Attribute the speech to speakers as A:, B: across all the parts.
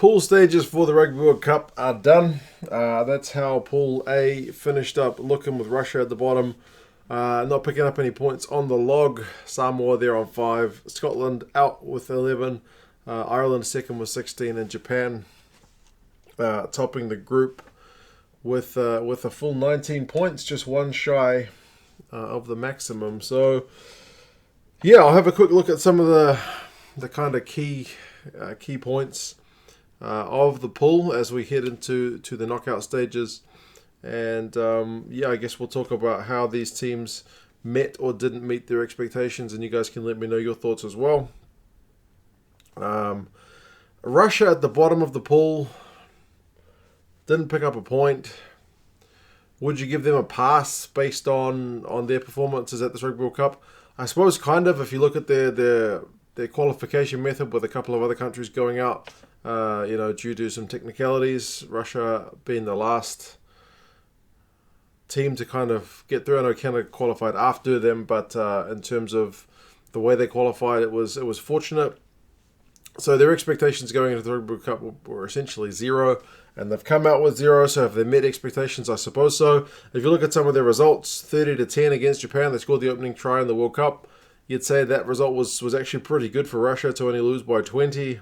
A: Pool stages for the Rugby World Cup are done. That's how Pool A finished up looking with Russia at the bottom. Not picking up any points on the log. Samoa there on 5. Scotland out with 11. Ireland second with 16. And Japan topping the group with a full 19 points, just one shy of the maximum. So, yeah, I'll have a quick look at some of the kind of key points of the pool as we head into the knockout stages. And I guess we'll talk about how these teams met or didn't meet their expectations, and you guys can let me know your thoughts as well. Russia at the bottom of the pool didn't pick up a point. Would you give them a pass based on their performances at this Rugby World Cup? I suppose kind of, if you look at their qualification method with a couple of other countries going out, due to some technicalities, Russia being the last team to kind of get through. I know Canada qualified after them, but in terms of the way they qualified, it was fortunate. So their expectations going into the Rugby World Cup were essentially 0, and they've come out with 0. So have they met expectations? I suppose so. If you look at some of their results, 30-10 against Japan, they scored the opening try in the World Cup. You'd say that result was actually pretty good for Russia to only lose by 20.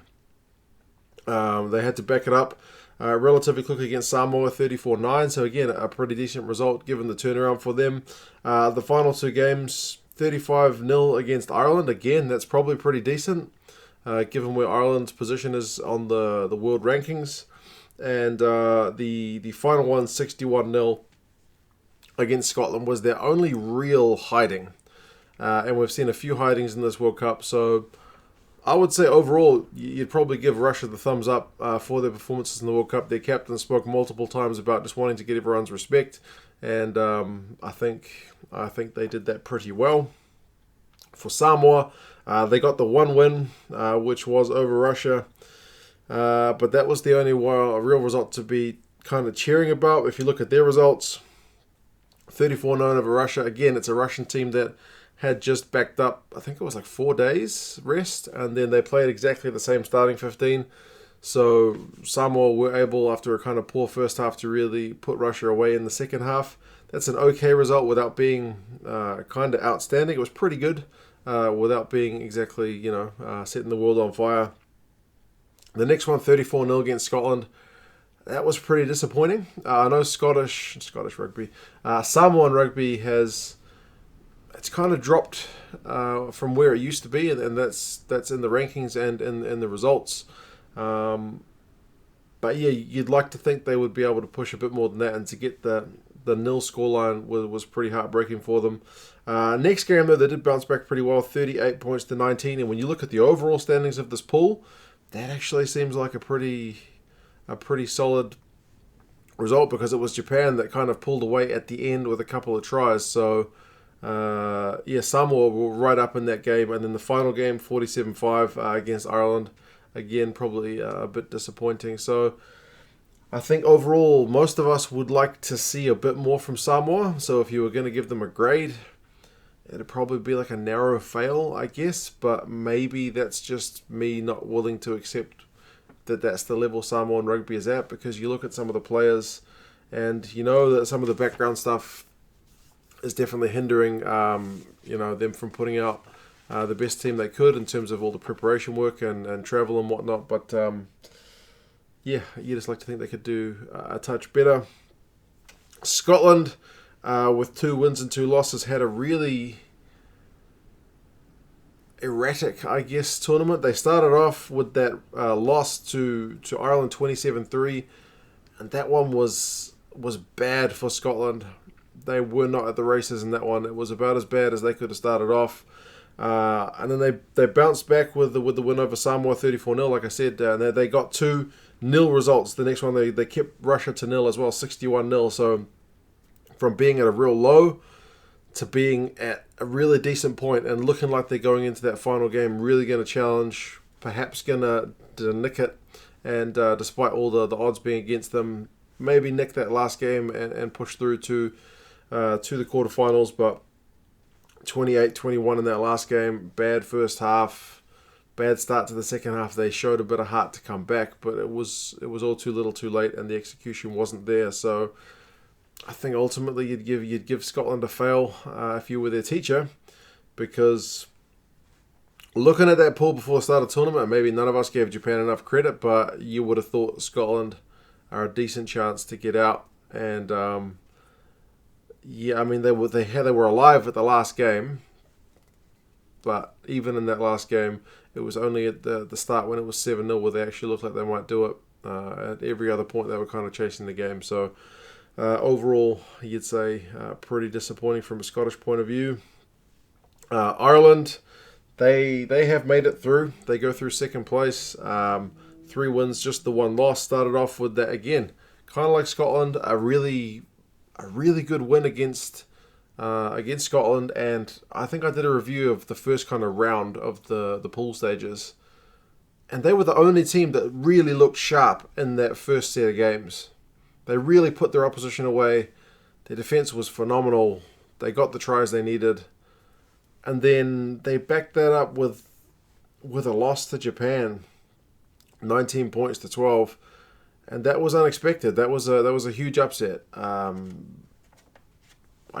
A: They had to back it up relatively quickly against Samoa, 34-9. So again, a pretty decent result given the turnaround for them. The final two games, 35-0 against Ireland. Again, that's probably pretty decent, given where Ireland's position is on the world rankings. And the final one, 61-0 against Scotland, was their only real hiding. And we've seen a few hidings in this World Cup. So I would say overall, you'd probably give Russia the thumbs up for their performances in the World Cup. Their captain spoke multiple times about just wanting to get everyone's respect. And I think they did that pretty well. For Samoa, they got the one win, which was over Russia. But that was the only real result to be kind of cheering about. If you look at their results, 34-9 over Russia. Again, it's a Russian team that had just backed up, I think it was like 4 days rest, and then they played exactly the same starting 15. So Samoa were able, after a kind of poor first half, to really put Russia away in the second half. That's an okay result without being kind of outstanding. It was pretty good without being exactly, setting the world on fire. The next one, 34-0 against Scotland. That was pretty disappointing. I know Scottish rugby, Samoan rugby it's kind of dropped from where it used to be, and that's in the rankings and in the results. But yeah, you'd like to think they would be able to push a bit more than that, and to get the nil scoreline was pretty heartbreaking for them. Next game, though, they did bounce back pretty well, 38 points to 19, and when you look at the overall standings of this pool, that actually seems like a pretty solid result, because it was Japan that kind of pulled away at the end with a couple of tries. So Samoa were right up in that game, and then the final game, 47-5 against Ireland, again probably a bit disappointing. So I think overall most of us would like to see a bit more from Samoa. So if you were going to give them a grade, it'd probably be like a narrow fail, I guess, but maybe that's just me not willing to accept that that's the level Samoan rugby is at, because you look at some of the players and you know that some of the background stuff is definitely hindering them from putting out the best team they could in terms of all the preparation work and travel and whatnot. But you just like to think they could do a touch better. Scotland, with 2 wins and 2 losses, had a really erratic, I guess, tournament. They started off with that loss to Ireland 27-3, and that one was bad for Scotland. They were not at the races in that one. It was about as bad as they could have started off. And then they bounced back with the win over Samoa, 34-0, like I said. And they got 2 nil results. The next one, they kept Russia to nil as well, 61-0. So from being at a real low to being at a really decent point and looking like they're going into that final game, really going to challenge, perhaps going to nick it. And despite all the odds being against them, maybe nick that last game and push through to the quarterfinals. But 28-21 in that last game, bad first half, bad start to the second half. They showed a bit of heart to come back, but it was all too little, too late, and the execution wasn't there. So I think ultimately you'd give Scotland a fail if you were their teacher, because looking at that pool before the start of the tournament, maybe none of us gave Japan enough credit, but you would have thought Scotland are a decent chance to get out. And yeah, I mean they were alive at the last game, but even in that last game, it was only at the start when it was 7-0 where they actually looked like they might do it. At every other point, they were kind of chasing the game. So overall, you'd say pretty disappointing from a Scottish point of view. Ireland, they have made it through. They go through second place. 3 wins, just the 1 loss. Started off with that again, kind of like Scotland, a really good win against Scotland. And I think I did a review of the first kind of round of the pool stages, and they were the only team that really looked sharp in that first set of games. They really put their opposition away. Their defense was phenomenal. They got the tries they needed. And then they backed that up with a loss to Japan, 19 points to 12, and that was unexpected. That was a huge upset. I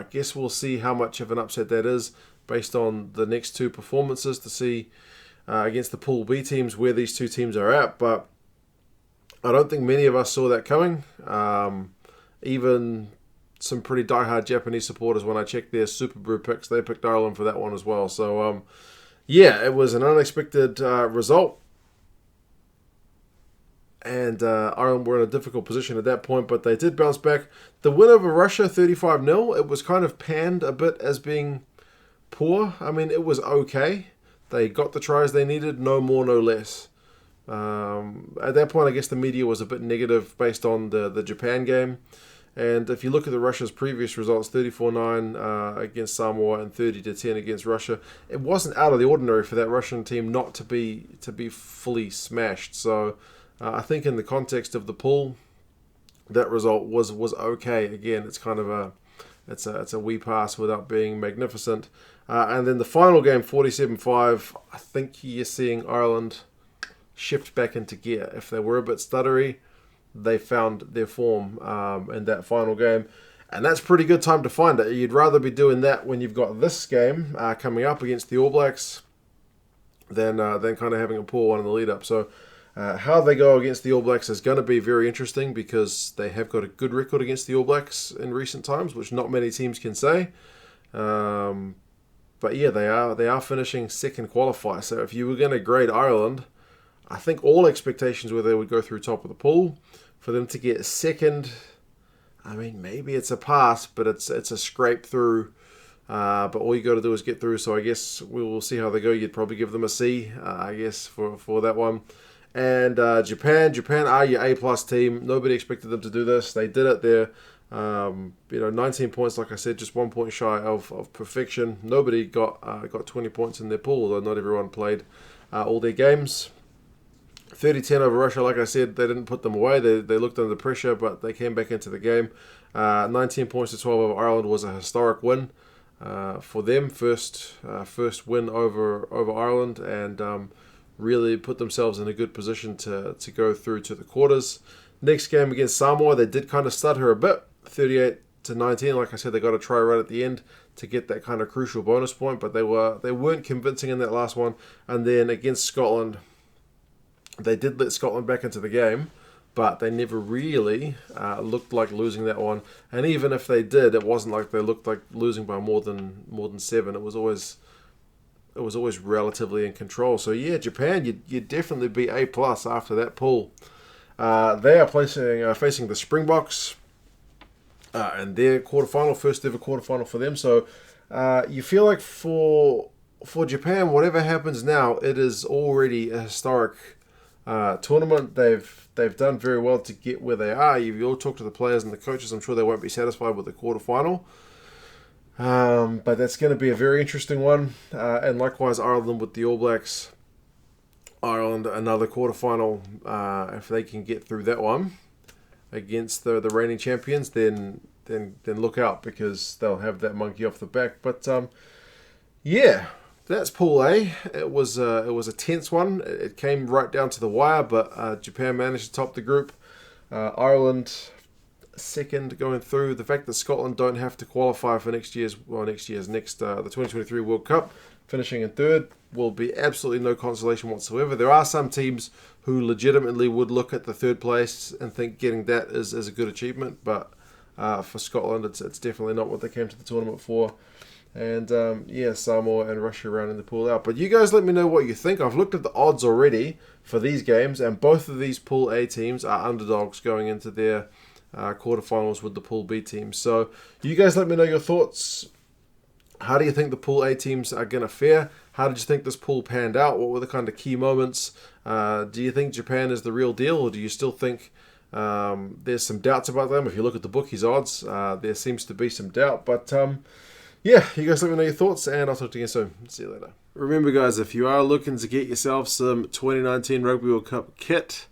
A: guess we'll see how much of an upset that is based on the next 2 performances to see against the Pool B teams where these 2 teams are at. But I don't think many of us saw that coming. Even some pretty diehard Japanese supporters, when I checked their Super Brew picks, they picked Ireland for that one as well. So, yeah, it was an unexpected result. And Ireland were in a difficult position at that point, but they did bounce back. The win over Russia, 35-0, it was kind of panned a bit as being poor. I mean, it was okay. They got the tries they needed, no more, no less. At that point, I guess the media was a bit negative based on the Japan game. And if you look at the Russia's previous results, 34-9 against Samoa and 30-10 against Russia, it wasn't out of the ordinary for that Russian team not to be fully smashed. So I think in the context of the pool, that result was okay. Again, it's kind of it's a wee pass without being magnificent. And then the final game, 47-5, I think you're seeing Ireland shift back into gear. If they were a bit stuttery, they found their form in that final game, and that's pretty good time to find it. You'd rather be doing that when you've got this game coming up against the All Blacks than kind of having a poor one in the lead up. So how they go against the All Blacks is going to be very interesting, because they have got a good record against the All Blacks in recent times, which not many teams can say. But yeah, they are finishing second qualifier. So if you were going to grade Ireland, I think all expectations were they would go through top of the pool. For them to get second, I mean, maybe it's a pass, but it's a scrape through. But all you got to do is get through. So I guess we will see how they go. You'd probably give them a C, I guess, for that one. And Japan are your A+ team. Nobody expected them to do this. They did it there. 19 points, like I said, just 1 point shy of perfection. Nobody got 20 points in their pool, although not everyone played all their games. 30-10 over Russia, like I said, they didn't put them away. They looked under pressure, but they came back into the game. 19 points to 12 over Ireland was a historic win for them. First win over Ireland, and really put themselves in a good position to go through to the quarters. Next game against Samoa, they did kind of stutter a bit. 38-19, like I said, they got a try right at the end to get that kind of crucial bonus point, but they weren't convincing in that last one. And then against Scotland, they did let Scotland back into the game, but they never really looked like losing that one. And even if they did, it wasn't like they looked like losing by more than 7. It was always relatively in control. So yeah, Japan, you'd definitely be A+ after that pool. They are facing the Springboks, and their quarterfinal, first ever quarterfinal for them. So you feel like for Japan, whatever happens now, it is already a historic tournament. They've done very well to get where they are. You all talk to the players and the coaches, I'm sure they won't be satisfied with the quarterfinal. But that's going to be a very interesting one. And likewise, Ireland with the All Blacks. Ireland, another quarterfinal. If they can get through that one against the reigning champions, then look out, because they'll have that monkey off the back. But yeah, that's Pool A. It was a tense one. It came right down to the wire, but Japan managed to top the group. Ireland second going through. The fact that Scotland don't have to qualify for the 2023 World Cup, finishing in third, will be absolutely no consolation whatsoever. There are some teams who legitimately would look at the third place and think getting that is a good achievement, but for Scotland, it's definitely not what they came to the tournament for. And Samoa and Russia rounding the pool out. But you guys let me know what you think. I've looked at the odds already for these games, and both of these Pool A teams are underdogs going into their quarterfinals with the Pool B teams. So you guys let me know your thoughts. How do you think the Pool A teams are going to fare? How did you think this pool panned out? What were the kind of key moments? Do you think Japan is the real deal, or do you still think there's some doubts about them? If you look at the bookies' odds, there seems to be some doubt. But you guys let me know your thoughts, and I'll talk to you soon. See you later. Remember, guys, if you are looking to get yourself some 2019 Rugby World Cup kit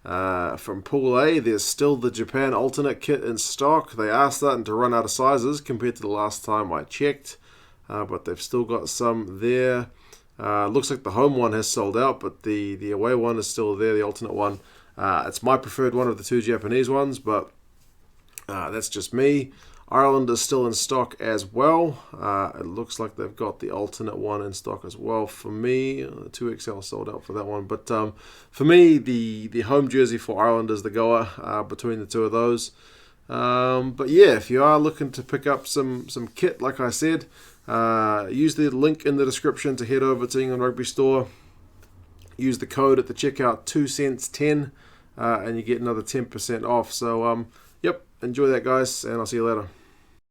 A: from Pool A, there's still the Japan alternate kit in stock. They are starting to run out of sizes compared to the last time I checked, but they've still got some there. Looks like the home one has sold out, but the away one is still there, the alternate one. It's my preferred one of the two Japanese ones, but that's just me. Ireland is still in stock as well. It looks like they've got the alternate one in stock as well. For me, 2XL sold out for that one. But for me, the home jersey for Ireland is the goer between the two of those. But yeah, if you are looking to pick up some kit, like I said, use the link in the description to head over to England Rugby Store. Use the code at the checkout, 2cents10, and you get another 10% off. So, enjoy that, guys, and I'll see you later.